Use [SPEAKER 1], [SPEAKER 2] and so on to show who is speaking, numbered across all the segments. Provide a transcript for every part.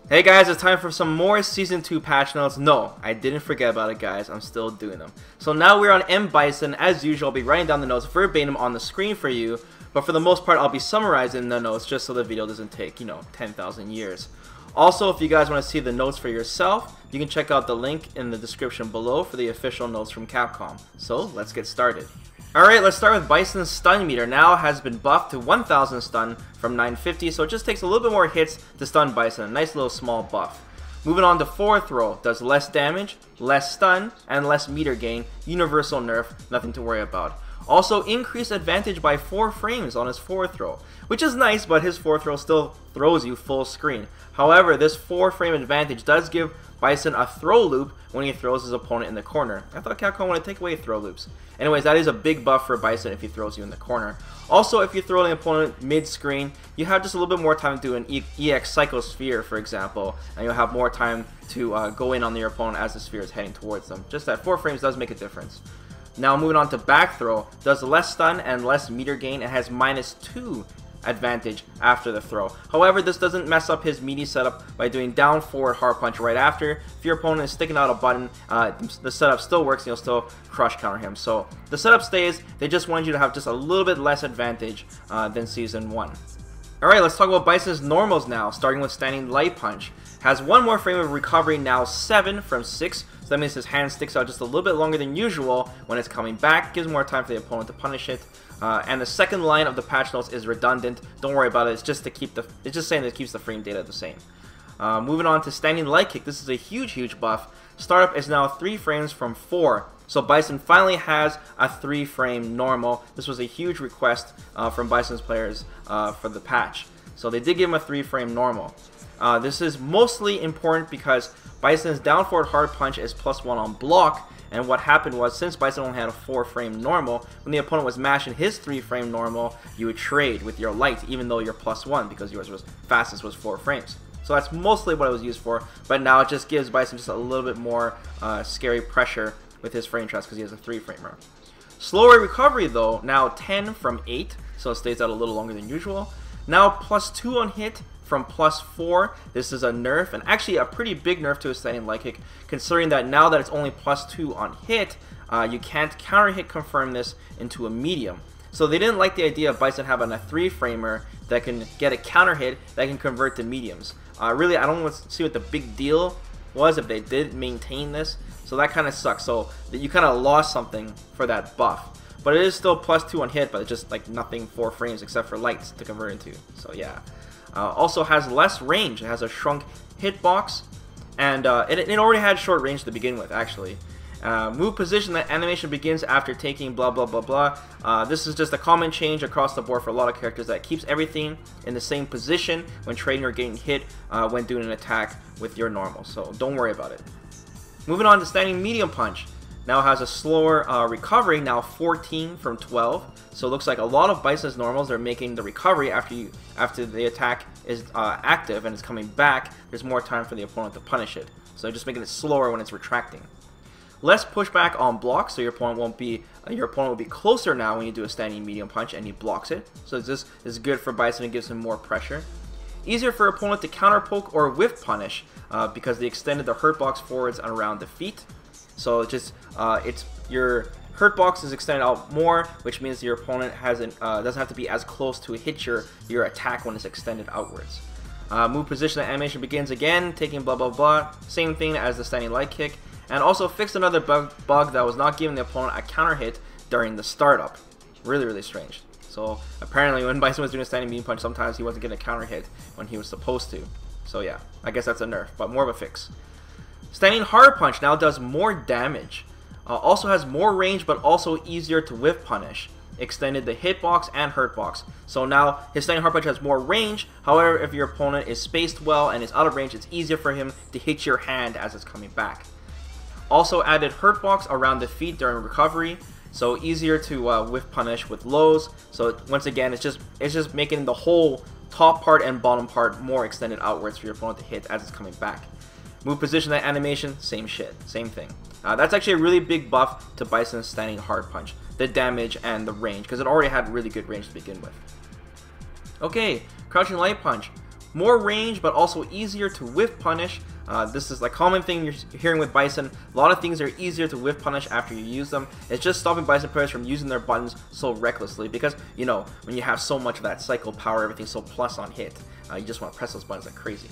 [SPEAKER 1] Hey guys, it's time for some more Season 2 patch notes. No, I didn't forget about it, guys. I'm still doing them. So now we're on M.Bison. As usual, I'll be writing down the notes verbatim on the screen for you. But for the most part, I'll be summarizing the notes just so the video doesn't take, 10,000 years. Also, if you guys want to see the notes for yourself, you can check out the link in the description below for the official notes from Capcom. So, let's get started. Alright, let's start with Bison's stun meter. Now has been buffed to 1000 stun from 950, so it just takes a little bit more hits to stun Bison. A nice little small buff. Moving on to 4th throw, does less damage, less stun, and less meter gain. Universal nerf, nothing to worry about. Also increased advantage by 4 frames on his 4th throw, which is nice, but his 4th throw still throws you full screen. However, this 4 frame advantage does give Bison a throw loop when he throws his opponent in the corner. I thought Capcom wanted to take away throw loops. Anyways, that is a big buff for Bison if he throws you in the corner. Also, if you throw the opponent mid-screen, you have just a little bit more time to do an EX-PSYCHO sphere, for example, and you'll have more time to go in on your opponent as the sphere is heading towards them. Just that 4 frames does make a difference. Now moving on to back throw, does less stun and less meter gain, and has -2 advantage after the throw. However, this doesn't mess up his meaty setup by doing down forward hard punch right after. If your opponent is sticking out a button, the setup still works and you'll still crush counter him. So the setup stays, they just want you to have just a little bit less advantage than Season 1. Alright, let's talk about Bison's normals now, starting with standing light punch. Has 1 more frame of recovery, now 7 from 6. So that means his hand sticks out just a little bit longer than usual when it's coming back. Gives more time for the opponent to punish it. And the second line of the patch notes is redundant. Don't worry about it. It's just saying that it keeps the frame data the same. Moving on to standing light kick. This is a huge buff. Startup is now 3 frames from 4. So Bison finally has a 3 frame normal. This was a huge request from Bison's players for the patch. So they did give him a 3 frame normal. This is mostly important because Bison's down forward hard punch is +1 on block, and what happened was, since Bison only had a 4 frame normal, when the opponent was mashing his 3 frame normal, you would trade with your light, even though you're +1, because yours was fastest was 4 frames. So that's mostly what it was used for, but now it just gives Bison just a little bit more scary pressure with his frame traps because he has a 3 framer. Slower recovery though, now 10 from 8, so it stays out a little longer than usual. Now +2 on hit from +4. This is a nerf, and actually a pretty big nerf to a standing light kick, considering that now that it's only +2 on hit, you can't counter hit confirm this into a medium. So they didn't like the idea of Bison having a 3 framer that can get a counter hit that can convert to mediums. Really, I don't want to see what the big deal was if they did maintain this, so that kind of sucks. So you kind of lost something for that buff. But it is still +2 on hit, but it's just like nothing 4 frames except for lights to convert into. So yeah. Also has less range. It has a shrunk hitbox, and it already had short range to begin with, actually. Move position, that animation begins after taking blah blah blah blah. This is just a common change across the board for a lot of characters that keeps everything in the same position when trading or getting hit when doing an attack with your normal, so don't worry about it. Moving on to standing medium punch. Now has a slower recovery, now 14 from 12. So it looks like a lot of Bison's normals are making the recovery after the attack is active and it's coming back. There's more time for the opponent to punish it. So just making it slower when it's retracting. Less pushback on block, so your opponent will be closer now when you do a standing medium punch and he blocks it. So this is good for Bison and gives him more pressure. Easier for opponent to counter poke or whiff punish because they extended the hurt box forwards and around the feet. So your hurt box is extended out more, which means your opponent doesn't have to be as close to hit your attack when it's extended outwards. Move position, the animation begins again, taking blah blah blah. Same thing as the standing light kick, and also fixed another bug that was not giving the opponent a counter hit during the startup. Really strange. So apparently when Bison was doing a standing medium punch, sometimes he wasn't getting a counter hit when he was supposed to. So yeah, I guess that's a nerf, but more of a fix. Standing hard punch now does more damage. Also has more range, but also easier to whiff punish. Extended the hitbox and hurt box. So now his standing hard punch has more range. However, if your opponent is spaced well and is out of range, it's easier for him to hit your hand as it's coming back. Also added hurt box around the feet during recovery, so easier to whiff punish with lows. So once again, it's just making the whole top part and bottom part more extended outwards for your opponent to hit as it's coming back. Move position, that animation, same shit, same thing. That's actually a really big buff to Bison's standing hard punch, the damage and the range, because it already had really good range to begin with. Okay, crouching light punch. More range, but also easier to whiff punish. This is like common thing you're hearing with Bison. A lot of things are easier to whiff punish after you use them. It's just stopping Bison players from using their buttons so recklessly, because, you know, when you have so much of that cycle power, everything's so plus on hit, you just want to press those buttons like crazy.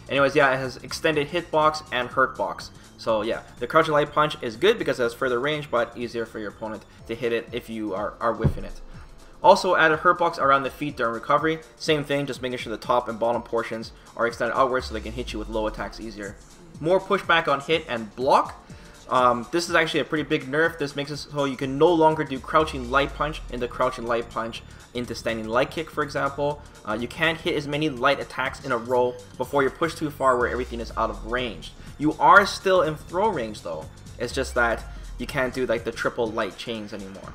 [SPEAKER 1] Anyways, yeah, it has extended hitbox and hurtbox. So yeah, the crouching light punch is good because it has further range, but easier for your opponent to hit it if you are whiffing it. Also added hurtbox around the feet during recovery. Same thing, just making sure the top and bottom portions are extended outwards so they can hit you with low attacks easier. More pushback on hit and block. This is actually a pretty big nerf. This makes it so you can no longer do crouching light punch into crouching light punch into standing light kick, for example. You can't hit as many light attacks in a row before you're pushed too far where everything is out of range. You are still in throw range though. It's just that you can't do like the triple light chains anymore.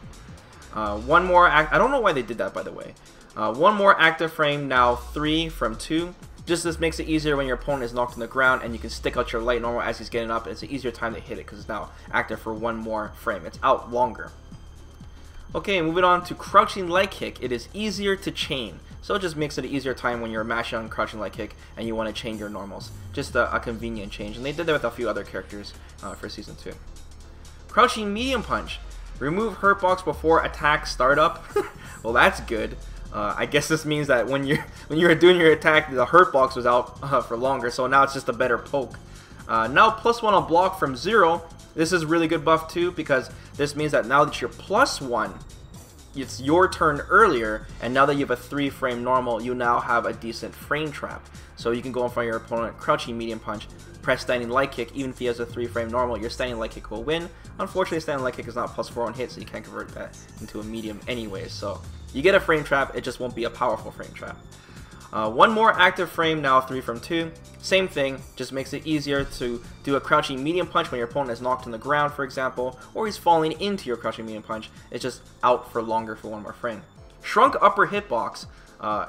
[SPEAKER 1] One more I don't know why they did that, by the way. One more active frame, now 3 from 2. Just this makes it easier when your opponent is knocked on the ground and you can stick out your light normal as he's getting up. It's an easier time to hit it because it's now active for one more frame. It's out longer. Okay, moving on to crouching light kick. It is easier to chain. So it just makes it an easier time when you're mashing on crouching light kick and you want to chain your normals. Just a convenient change. And they did that with a few other characters for Season 2. Crouching medium punch. Remove hurtbox before attack startup. Well, that's good. I guess this means that when you were doing your attack, the hurtbox was out for longer, so now it's just a better poke. Now +1 on block from 0. This is really good buff too, because this means that now that you're +1, it's your turn earlier, and now that you have a 3 frame normal, you now have a decent frame trap. So you can go in front of your opponent, crouching medium punch, press standing light kick. Even if he has a 3 frame normal, your standing light kick will win. Unfortunately, standing light kick is not +4 on hit, so you can't convert that into a medium anyways. So you get a frame trap, it just won't be a powerful frame trap. One more active frame, now 3 from 2. Same thing, just makes it easier to do a crouching medium punch when your opponent is knocked on the ground, for example, or he's falling into your crouching medium punch. It's just out for longer for one more frame. Shrunk upper hitbox.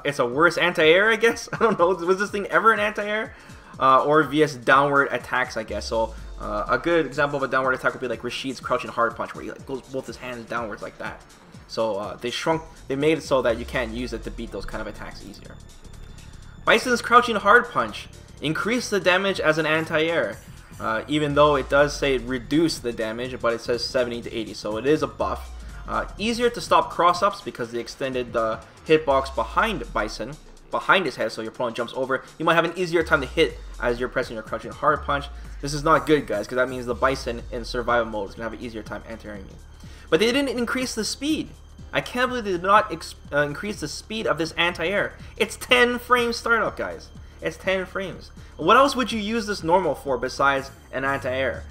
[SPEAKER 1] It's a worse anti-air, I guess. I don't know, was this thing ever an anti-air? Or VS downward attacks, I guess. So a good example of a downward attack would be like Rashid's crouching hard punch, where he like goes both his hands downwards like that. So they made it so that you can't use it to beat those kind of attacks easier. Bison's crouching hard punch. Increase the damage as an anti-air. Even though it does say reduce the damage, but it says 70 to 80, so it is a buff. Easier to stop cross-ups because they extended the hitbox behind Bison, behind his head, so your opponent jumps over. You might have an easier time to hit as you're pressing your crouching hard punch. This is not good, guys, because that means the Bison in survival mode is going to have an easier time anti-airing you. But they didn't increase the speed. I can't believe they did not increase the speed of this anti-air. It's 10 frames startup, guys. It's 10 frames. What else would you use this normal for besides an anti-air?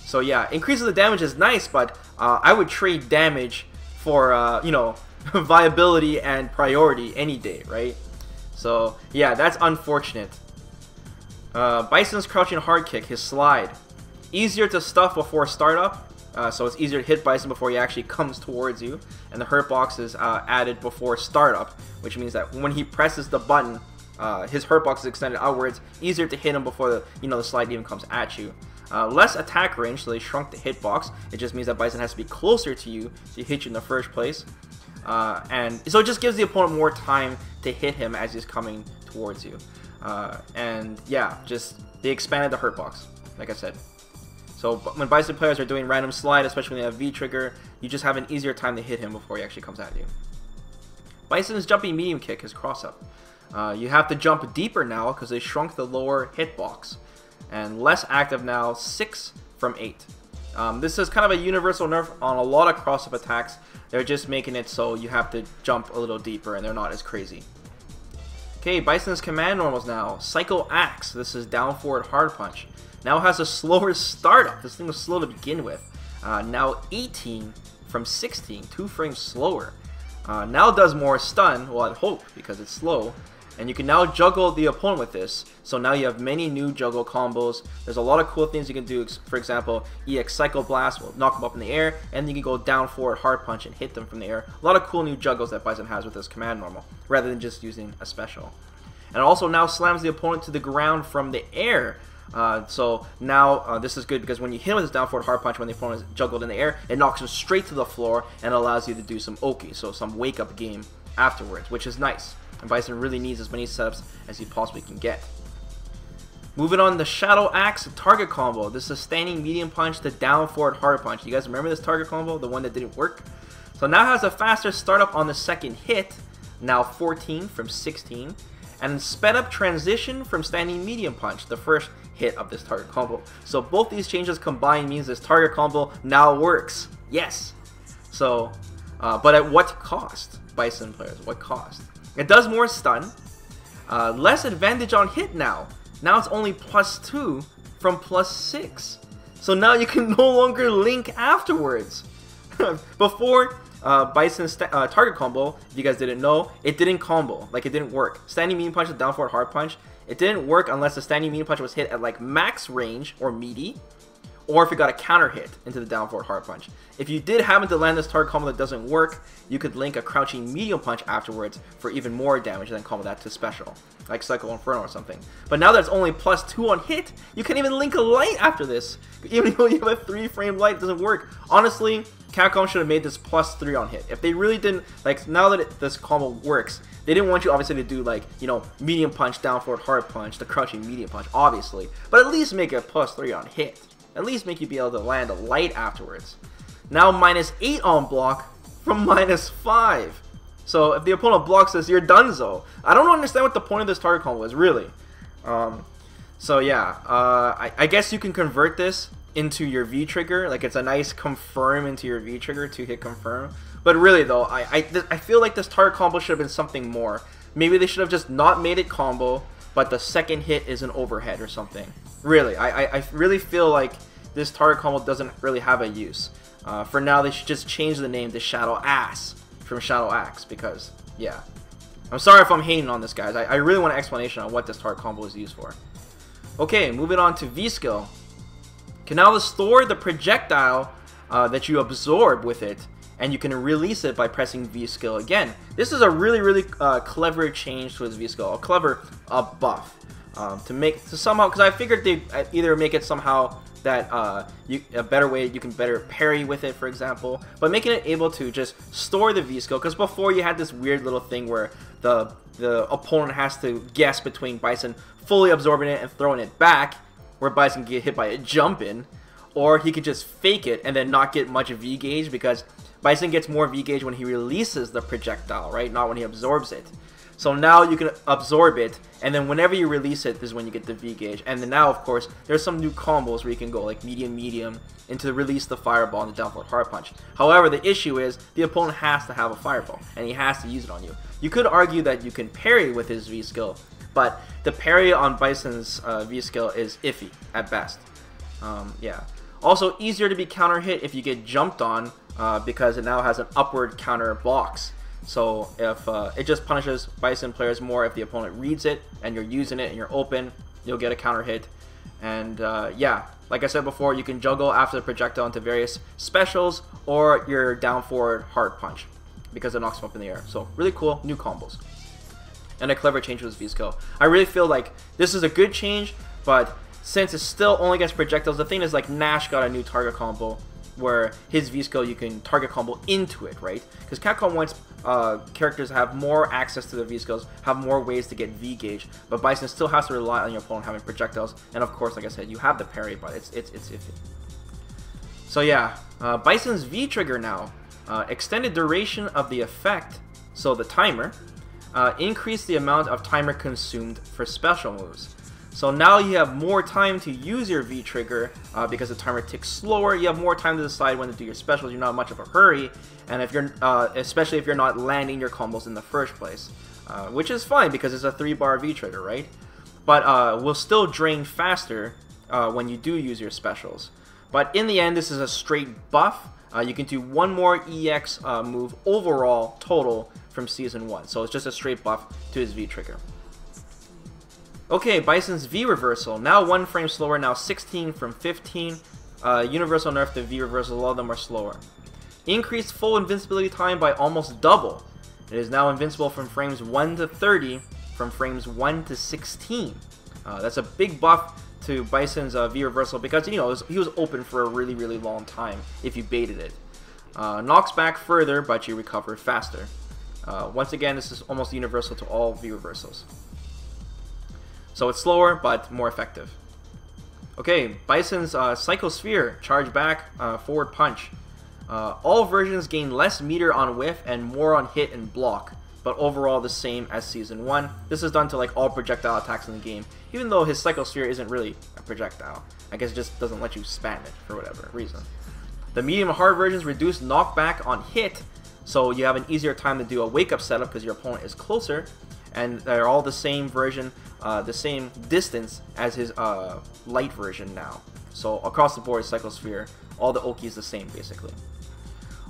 [SPEAKER 1] So yeah, increasing the damage is nice, but I would trade damage for, you know, viability and priority any day, right? So yeah, that's unfortunate. Bison's crouching hard kick, his slide. Easier to stuff before startup. So it's easier to hit Bison before he actually comes towards you. And the hurt box is added before startup, which means that when he presses the button, his hurt box is extended outwards. Easier to hit him before the slide even comes at you. Less attack range, so they shrunk the hitbox. It just means that Bison has to be closer to you to hit you in the first place. And so it just gives the opponent more time to hit him as he's coming towards you. And yeah, they expanded the hurt box, like I said. So when Bison players are doing random slide, especially when they have V-Trigger, you just have an easier time to hit him before he actually comes at you. Bison's jumping medium kick, his cross-up. You have to jump deeper now because they shrunk the lower hitbox. And less active now, 6 from 8. This is kind of a universal nerf on a lot of cross-up attacks. They're just making it so you have to jump a little deeper and they're not as crazy. Okay, Bison's command normals now. Psycho Axe, this is down forward hard punch. Now has a slower startup. This thing was slow to begin with. Now 18 from 16, 2 frames slower. Now does more stun, well I'd hope, because it's slow. And you can now juggle the opponent with this. So now you have many new juggle combos. There's a lot of cool things you can do. For example, EX Psycho Blast will knock them up in the air, and then you can go down forward hard punch and hit them from the air. A lot of cool new juggles that Bison has with this command normal, rather than just using a special. And it also now slams the opponent to the ground from the air. So now this is good because when you hit him with this down forward hard punch when the opponent is juggled in the air, it knocks him straight to the floor and allows you to do some Oki, so some wake up game afterwards, which is nice. and Bison really needs as many setups as he possibly can get. Moving on, the Shadow Axe target combo. This is a standing medium punch to down forward hard punch. You guys remember this target combo, the one that didn't work? So now has a faster startup on the second hit, now 14 from 16, and sped up transition from standing medium punch, the first hit of this target combo. So both these changes combined means this target combo now works. Yes. So, but at what cost, Bison players? What cost? It does more stun, less advantage on hit now. Now it's only +2 from +6. So now you can no longer link afterwards. Before, Bison's target combo, if you guys didn't know, it didn't combo. Like, it didn't work. Standing medium punch with down forward hard punch, it didn't work unless the standing medium punch was hit at like max range or meaty, or if it got a counter hit into the down forward hard punch. If you did happen to land this target combo that doesn't work, you could link a crouching medium punch afterwards for even more damage and then combo that to special, like Psycho Inferno or something. But now that it's only +2 on hit, you can't even link a light after this. Even though you have a 3-frame light, it doesn't work. Honestly, Capcom should have made this +3 on hit. If they really didn't, like, now that this combo works, they didn't want you obviously to do, like, you know, medium punch, down forward hard punch, the crouching medium punch, obviously. But at least make it +3 on hit. At least make you be able to land a light afterwards. Now -8 on block from -5. So if the opponent blocks this, you're donezo. I don't understand what the point of this target combo is, really. So yeah, I guess you can convert this into your V-trigger. Like, it's a nice confirm into your V-trigger, 2-hit confirm. But really though, I feel like this target combo should have been something more. Maybe they should have just not made it combo, but the second hit is an overhead or something. Really, I really feel like this target combo doesn't really have a use. For now, they should just change the name to Shadow Ass from Shadow Axe, because, yeah. I'm sorry if I'm hating on this, guys. I really want an explanation on what this target combo is used for. Okay, moving on to V-Skill. Can now store the projectile that you absorb with it, and you can release it by pressing V-Skill again. This is a really clever change to his V-Skill, a clever buff to somehow, because I figured they'd either make it somehow that a better way you can better parry with it, for example, but making it able to just store the V-Skill, because before you had this weird little thing where the opponent has to guess between Bison fully absorbing it and throwing it back, where Bison can get hit by a jump in, or he could just fake it and then not get much V gauge, because Bison gets more V gauge when he releases the projectile, right? Not when he absorbs it. So now you can absorb it, and then whenever you release it, this is when you get the V gauge. And then now, of course, there's some new combos where you can go like medium into release the fireball and the down forward hard punch. However, the issue is the opponent has to have a fireball, and he has to use it on you. You could argue that you can parry with his V skill, but the parry on Bison's V skill is iffy at best. Yeah. Also, easier to be counter hit if you get jumped on, because it now has an upward counter box. So if it just punishes Bison players more if the opponent reads it and you're using it and you're open, you'll get a counter hit. And yeah, like I said before, you can juggle after the projectile into various specials or your down forward hard punch, because it knocks them up in the air. So really cool new combos and a clever change with his V-Skill. I really feel like this is a good change, but since it's still only against projectiles, the thing is, like, Nash got a new target combo where his V-Skill, you can target combo into it, right? Because Capcom wants characters to have more access to the V-Skills, have more ways to get V-Gauge, but Bison still has to rely on your opponent having projectiles, and of course, like I said, you have the parry, but it's iffy. So yeah, Bison's V-Trigger now, extended duration of the effect, so the timer, increase the amount of timer consumed for special moves. So now you have more time to use your V-Trigger because the timer ticks slower. You have more time to decide when to do your specials. You're not much of a hurry, and if you're, especially if you're not landing your combos in the first place, which is fine because it's a 3-bar V-Trigger, right? But will still drain faster when you do use your specials. But in the end, this is a straight buff. You can do one more EX move overall total from Season 1. So it's just a straight buff to his V-Trigger. Okay, Bison's V-Reversal. Now 1 frame slower, now 16 from 15. Universal nerf to V-Reversal, a lot of them are slower. Increased full invincibility time by almost double. It is now invincible from frames 1 to 30, from frames 1 to 16. That's a big buff to Bison's V-Reversal because, you know, he was open for a really long time if you baited it. Knocks back further, but you recover faster. Once again, this is almost universal to all V-reversals. So it's slower, but more effective. Okay, Bison's Psychosphere, charge back, forward punch. All versions gain less meter on whiff and more on hit and block, but overall the same as Season 1. This is done to like all projectile attacks in the game, even though his Psychosphere isn't really a projectile. I guess it just doesn't let you spam it for whatever reason. The medium and hard versions reduce knockback on hit, so you have an easier time to do a wake-up setup because your opponent is closer, and they're all the same version, the same distance as his light version now. So across the board, Psychosphere, all the Oki is the same basically.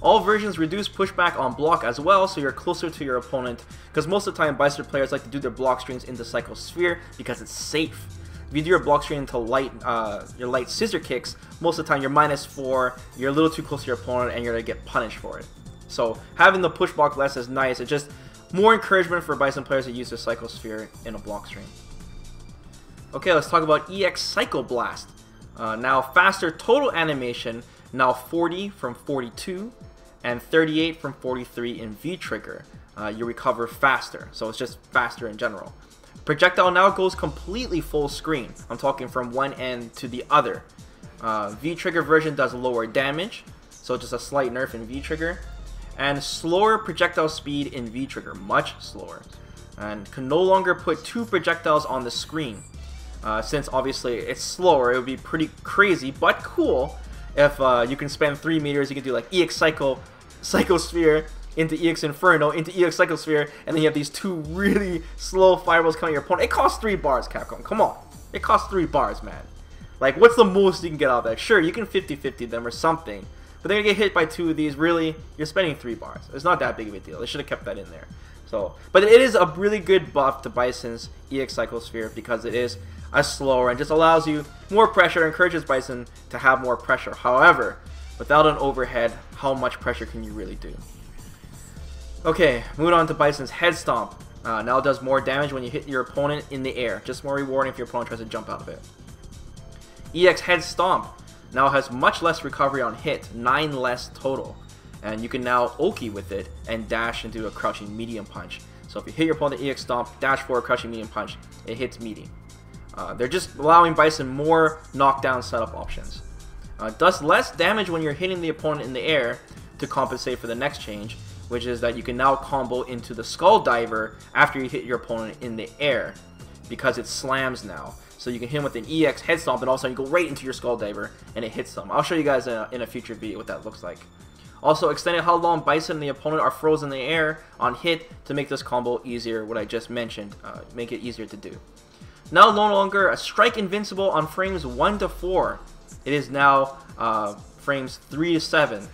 [SPEAKER 1] All versions reduce pushback on block as well, so you're closer to your opponent, because most of the time Bison players like to do their block strings into Psychosphere because it's safe. If you do your block string into your light scissor kicks, most of the time you're -4, you're a little too close to your opponent, and you're going to get punished for it. So having the push block less is nice. It's just more encouragement for Bison players to use their Psychosphere in a block string. Okay, let's talk about EX Psycho Blast. Now faster total animation, now 40 from 42, and 38 from 43 in V-Trigger. You recover faster, so it's just faster in general. Projectile now goes completely full screen. I'm talking from one end to the other. V-Trigger version does lower damage, so just a slight nerf in V-Trigger. And slower projectile speed in V-Trigger, much slower. And can no longer put 2 projectiles on the screen. Since obviously it's slower, it would be pretty crazy, but cool if you can spend 3 meters, you can do like EX Psychosphere into EX Inferno, into EX Psychosphere, and then you have these 2 really slow fireballs coming at your opponent. It costs 3 bars, Capcom. Come on. It costs 3 bars, man. Like, what's the most you can get out of that? Sure, you can 50-50 them or something, but they're gonna get hit by 2 of these. Really, you're spending 3 bars. It's not that big of a deal. They should have kept that in there. So, but it is a really good buff to Bison's EX Psychosphere because it is a slower and just allows you more pressure, encourages Bison to have more pressure. However, without an overhead, how much pressure can you really do? Okay, moving on to Bison's Head Stomp. Now it does more damage when you hit your opponent in the air. Just more rewarding if your opponent tries to jump out of it. EX Head Stomp now has much less recovery on hit, 9 less total. And you can now Oki with it and dash into a crouching medium punch. So if you hit your opponent EX Stomp, dash forward, crouching medium punch, it hits meaty. They're just allowing Bison more knockdown setup options. Does less damage when you're hitting the opponent in the air to compensate for the next change, which is that you can now combo into the Skull Diver after you hit your opponent in the air, because it slams now. So you can hit him with an EX Head Stomp, and all of a sudden you go right into your Skull Diver, and it hits them. I'll show you guys in a future video what that looks like. Also, extended how long Bison and the opponent are frozen in the air on hit to make this combo easier, what I just mentioned, make it easier to do. Now no longer a strike invincible on frames 1 to 4. It is now frames 3 to 7.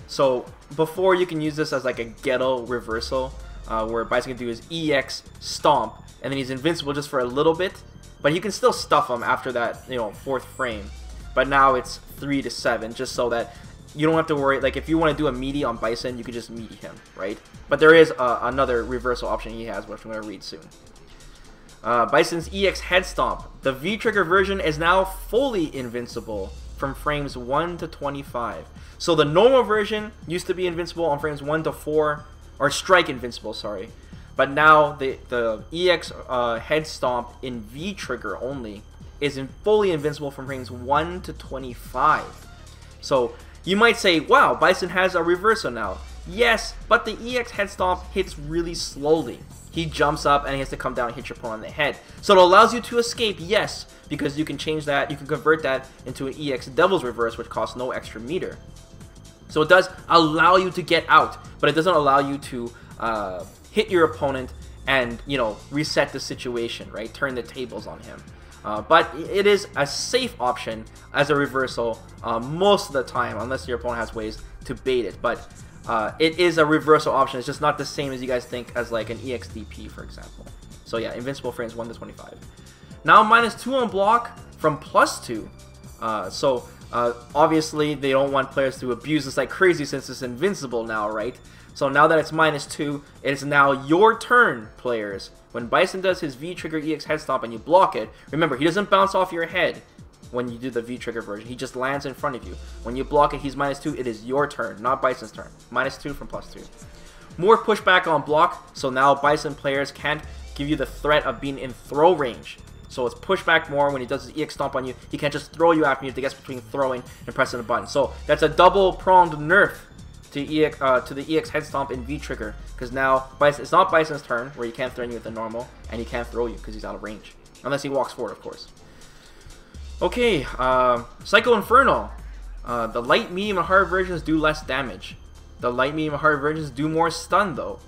[SPEAKER 1] So before you can use this as like a ghetto reversal, where Bison can do his EX Stomp, and then he's invincible just for a little bit, but you can still stuff him after that, 4th frame. But now it's 3 to 7, just so that you don't have to worry. Like if you want to do a meaty on Bison, you could just meaty him, right? But there is another reversal option he has, which I'm going to read soon. Bison's EX Head Stomp. The V-Trigger version is now fully invincible from frames 1 to 25. So the normal version used to be invincible on frames 1 to 4, or strike invincible, sorry. But now the EX Head Stomp in V-Trigger only is fully invincible from frames 1 to 25. So you might say, wow, Bison has a reversal now. Yes, but the EX Head Stomp hits really slowly. He jumps up and he has to come down and hit your opponent on the head. So it allows you to escape, yes, because you can change that, you can convert that into an EX Devil's Reverse, which costs no extra meter. So it does allow you to get out, but it doesn't allow you to hit your opponent and, reset the situation, right? Turn the tables on him. But it is a safe option as a reversal most of the time, unless your opponent has ways to bait it. But it is a reversal option. It's just not the same as you guys think as like an EXDP, for example. So yeah, invincible frames 1 to 25. Now -2 on block from +2. Obviously they don't want players to abuse this like crazy since it's invincible now, right? So now that it's -2, it is now your turn, players. When Bison does his V-Trigger EX Head Stomp and you block it, remember, he doesn't bounce off your head when you do the V-Trigger version. He just lands in front of you. When you block it, he's -2. It is your turn, not Bison's turn. -2 from +2. More pushback on block, so now Bison players can't give you the threat of being in throw range. So it's pushback more. When he does his EX stomp on you, he can't just throw you after you have to guess between throwing and pressing a button. So that's a double-pronged nerf to the EX head stomp in V-Trigger, because now Bison, it's not Bison's turn where he can't threaten you with the normal, and he can't throw you because he's out of range. Unless he walks forward, of course. Okay, Psycho Inferno. The light, medium, and hard versions do less damage. The light, medium, and hard versions do more stun, though.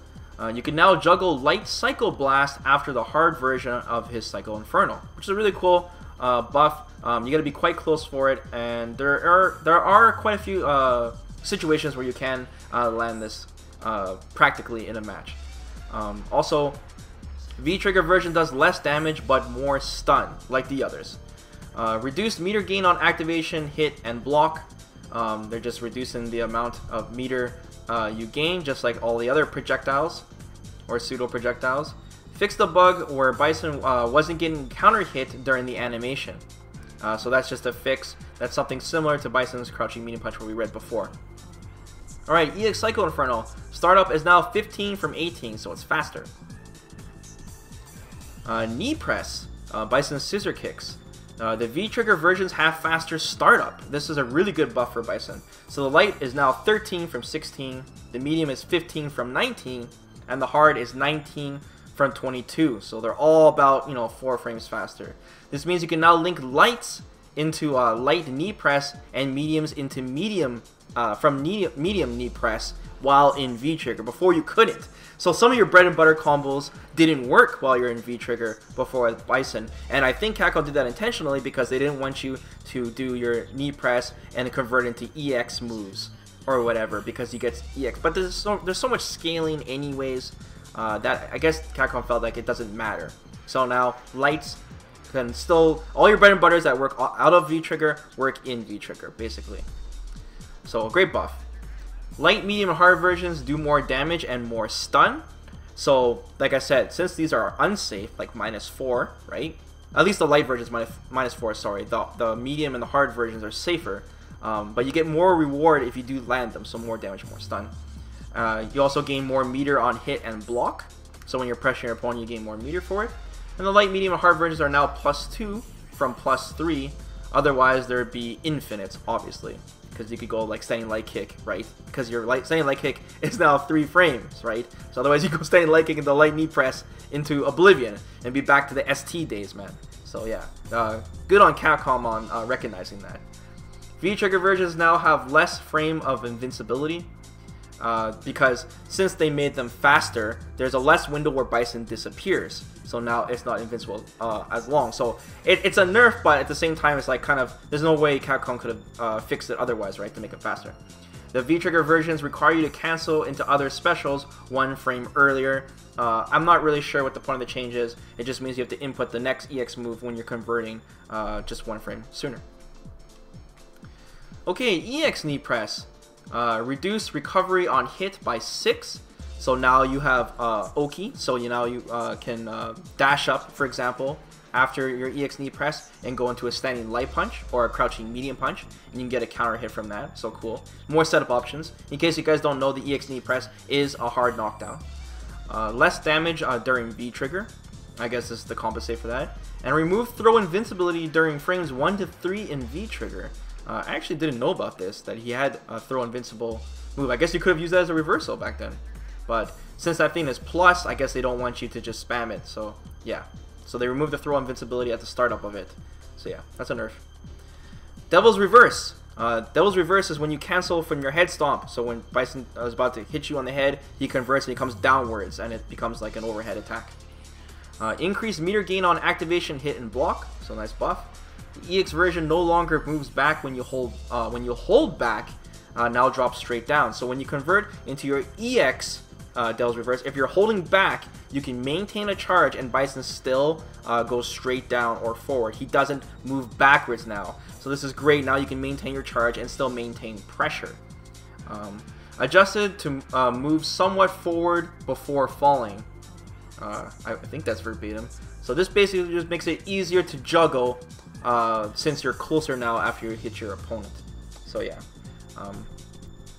[SPEAKER 1] You can now juggle light Psycho Blast after the hard version of his Psycho Inferno, which is a really cool buff. You got to be quite close for it, and there are quite a few situations where you can land this practically in a match. Also, V-Trigger version does less damage but more stun, like the others. Reduced meter gain on activation, hit, and block. They're just reducing the amount of meter you gain, just like all the other projectiles or pseudo projectiles. Fix the bug where Bison wasn't getting counter hit during the animation. So that's just a fix. That's something similar to Bison's crouching medium punch where we read before. Alright, EX Psycho Inferno. Startup is now 15 from 18, so it's faster. Knee press. Bison's scissor kicks. The V-Trigger versions have faster startup. This is a really good buff for Bison. So the light is now 13 from 16, the medium is 15 from 19, and the hard is 19 from 22. So they're all about, 4 frames faster. This means you can now link lights into light knee press and mediums into medium medium knee press while in V-Trigger. Before you couldn't. So some of your bread and butter combos didn't work while you're in V-Trigger before with Bison, and I think Capcom did that intentionally because they didn't want you to do your knee press and convert into EX moves or whatever, because you get EX. But there's so much scaling anyways that I guess Capcom felt like it doesn't matter. So now lights can still, all your bread and butters that work out of V-Trigger work in V-Trigger basically. So great buff. Light, medium, and hard versions do more damage and more stun. So, like I said, since these are unsafe, like -4, right? At least the light versions -4, sorry. The medium and the hard versions are safer. But you get more reward if you do land them, so more damage, more stun. You also gain more meter on hit and block. So when you're pressuring your opponent, you gain more meter for it. And the light, medium, and hard versions are now +2 from +3. Otherwise, there'd be infinites, obviously. Because you could go like standing light kick, right? Because your standing light kick is now 3 frames, right? So otherwise you go standing light kick into light knee press into oblivion and be back to the ST days, man. So yeah, good on Capcom on recognizing that. V-Trigger versions now have less frame of invincibility because since they made them faster, there's a less window where Bison disappears. So now it's not invincible as long. So it's a nerf, but at the same time, it's like kind of, there's no way Capcom could have fixed it otherwise, right, to make it faster. The V-Trigger versions require you to cancel into other specials 1 frame earlier. I'm not really sure what the point of the change is. It just means you have to input the next EX move when you're converting just 1 frame sooner. Okay, EX knee press. Reduce recovery on hit by 6. So now you have Oki, so you can dash up, for example, after your EX knee press and go into a standing light punch or a crouching medium punch, and you can get a counter hit from that. So cool. More setup options. In case you guys don't know, the EX knee press is a hard knockdown. Less damage during V-Trigger. I guess this is to compensate for that. And remove throw invincibility during frames 1 to 3 in V-Trigger. I actually didn't know about this, that he had a throw invincible move. I guess you could have used that as a reversal back then. But since that thing is plus, I guess they don't want you to just spam it. So yeah. So they removed the throw invincibility at the startup of it. So yeah, that's a nerf. Devil's Reverse. Devil's Reverse is when you cancel from your head stomp. So when Bison is about to hit you on the head, he converts and he comes downwards and it becomes like an overhead attack. Increased meter gain on activation, hit, and block. So nice buff. The EX version no longer moves back when you hold back. Now drops straight down. So when you convert into your EX Devil's Reverse, if you're holding back, you can maintain a charge and Bison still goes straight down or forward. He doesn't move backwards now. So this is great. Now you can maintain your charge and still maintain pressure. Adjusted to move somewhat forward before falling. I think that's verbatim. So this basically just makes it easier to juggle since you're closer now after you hit your opponent. So yeah.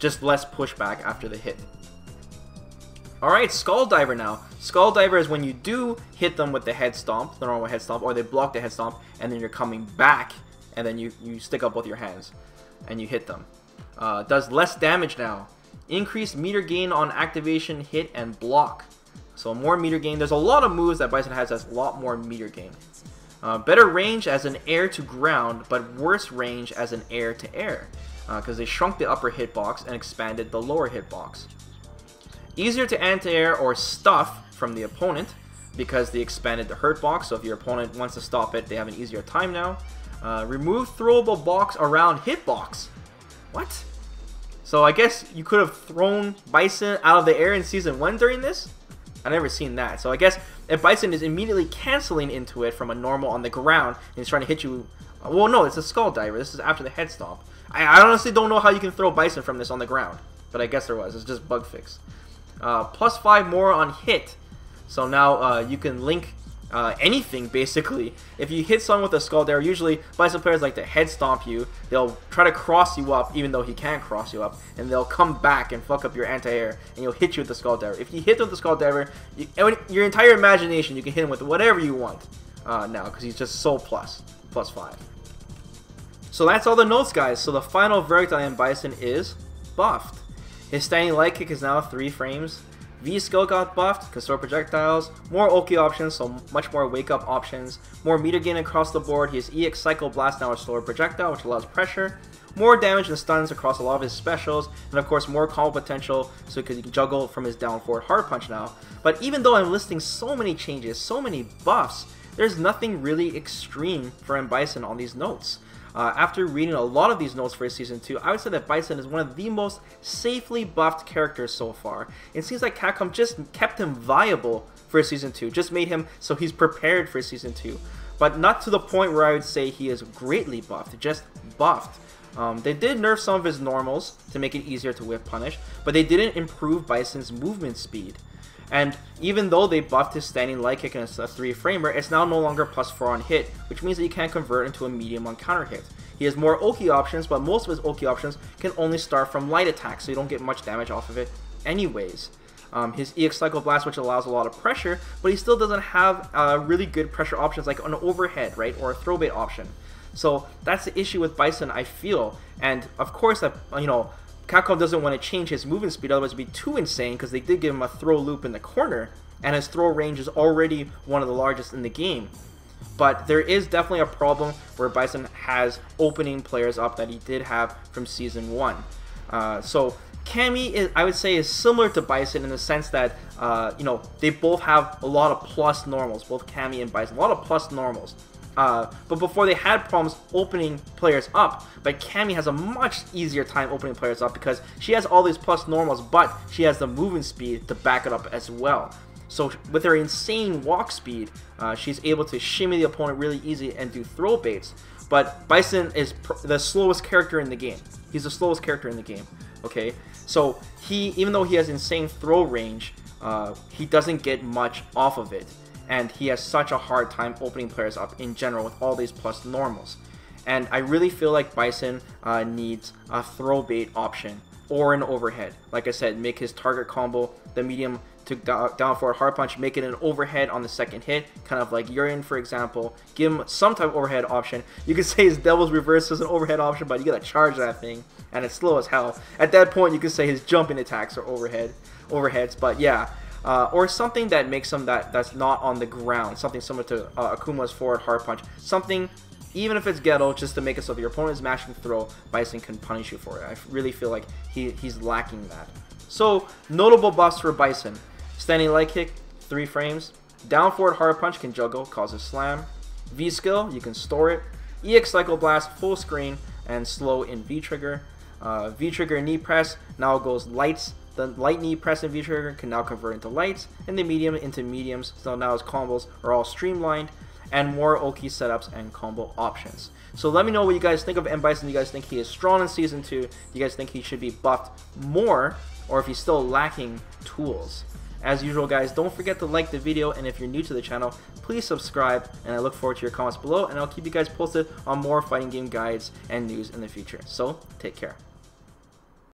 [SPEAKER 1] Just less pushback after the hit. Alright, Skull Diver now. Skull Diver is when you do hit them with the head stomp, the normal head stomp, or they block the head stomp, and then you're coming back, and then you stick up both your hands, and you hit them. Does less damage now. Increased meter gain on activation, hit, and block. So more meter gain. There's a lot of moves that Bison has that's a lot more meter gain. Better range as an air to ground, but worse range as an air to air. Because they shrunk the upper hitbox and expanded the lower hitbox. Easier to anti-air or stuff from the opponent because they expanded the hurt box, so if your opponent wants to stop it, they have an easier time now. Remove throwable box around hitbox. What? So I guess you could have thrown Bison out of the air in Season 1 during this? I've never seen that. So I guess if Bison is immediately canceling into it from a normal on the ground and he's trying to hit you... Well, no, it's a Skull Diver. This is after the head stomp. I honestly don't know how you can throw Bison from this on the ground, but I guess there was. It's just bug fix. +5 more on hit. So now you can link anything basically. If you hit someone with a Skull Diver, usually Bison players like to head stomp you. They'll try to cross you up even though he can't cross you up, and they'll come back and fuck up your anti-air and he'll hit you with the Skull Diver. If you hit with the Skull Diver, your entire imagination, you can hit him with whatever you want now because he's just so +5. So that's all the notes, guys. So the final verdict on M.Bison is buffed. His standing light kick is now 3 frames. V-skill got buffed, can store projectiles, more Oki options, so much more wake up options, more meter gain across the board. His EX Cycle Blast now is slower projectile, which allows pressure, more damage and stuns across a lot of his specials, and of course more combo potential, so he can juggle from his down forward hard punch now. But even though I'm listing so many changes, so many buffs, there's nothing really extreme for M.Bison on these notes. After reading a lot of these notes for Season 2, I would say that Bison is one of the most safely buffed characters so far. It seems like Capcom just kept him viable for Season 2, just made him so he's prepared for Season 2. But not to the point where I would say he is greatly buffed, just buffed. They did nerf some of his normals to make it easier to whip punish, but they didn't improve Bison's movement speed. And even though they buffed his standing light kick and a 3-framer, it's now no longer +4 on hit, which means that he can't convert into a medium on counter hit. He has more Oki options, but most of his Oki options can only start from light attacks, so you don't get much damage off of it anyways. His EX Cycle Blast, which allows a lot of pressure, but he still doesn't have really good pressure options like an overhead, right, or a throw bait option. So that's the issue with Bison, I feel. And of course, Capcom doesn't want to change his movement speed, otherwise it would be too insane, because they did give him a throw loop in the corner, and his throw range is already one of the largest in the game. But there is definitely a problem where Bison has opening players up that he did have from Season 1. So Cammy, I would say, is similar to Bison in the sense that, they both have a lot of plus normals, both Cammy and Bison, a lot of plus normals. But before they had problems opening players up, but Cammy has a much easier time opening players up because she has all these plus normals, but she has the movement speed to back it up as well. So with her insane walk speed, she's able to shimmy the opponent really easy and do throw baits. But Bison is the slowest character in the game. He's the slowest character in the game. Okay, so even though he has insane throw range, he doesn't get much off of it. And he has such a hard time opening players up in general with all these plus normals. And I really feel like Bison needs a throw bait option or an overhead. Like I said, make his target combo the medium to down forward hard punch, make it an overhead on the second hit, kind of like Urien, for example. Give him some type of overhead option. You could say his Devil's Reverse is an overhead option, but you gotta charge that thing, and it's slow as hell. At that point, you could say his jumping attacks are overheads, but yeah. Or something that makes him that's not on the ground, something similar to Akuma's forward hard punch, something, even if it's ghetto, just to make it so if your opponent is mashing throw, Bison can punish you for it. I really feel like he's lacking that. So, notable buffs for Bison. Standing light kick, 3 frames. Down forward hard punch can juggle, causes slam. V-skill, you can store it. EX Cycle Blast, full screen, and slow in V-trigger. V-trigger knee press now goes lights. The light knee press and V-trigger can now convert into lights, and the medium into mediums, so now his combos are all streamlined, and more Oki setups and combo options. So let me know what you guys think of M.Bison. Do you guys think he is strong in Season 2? Do you guys think he should be buffed more, or if he's still lacking tools? As usual, guys, don't forget to like the video, and if you're new to the channel, please subscribe, and I look forward to your comments below, and I'll keep you guys posted on more fighting game guides and news in the future. So, take care.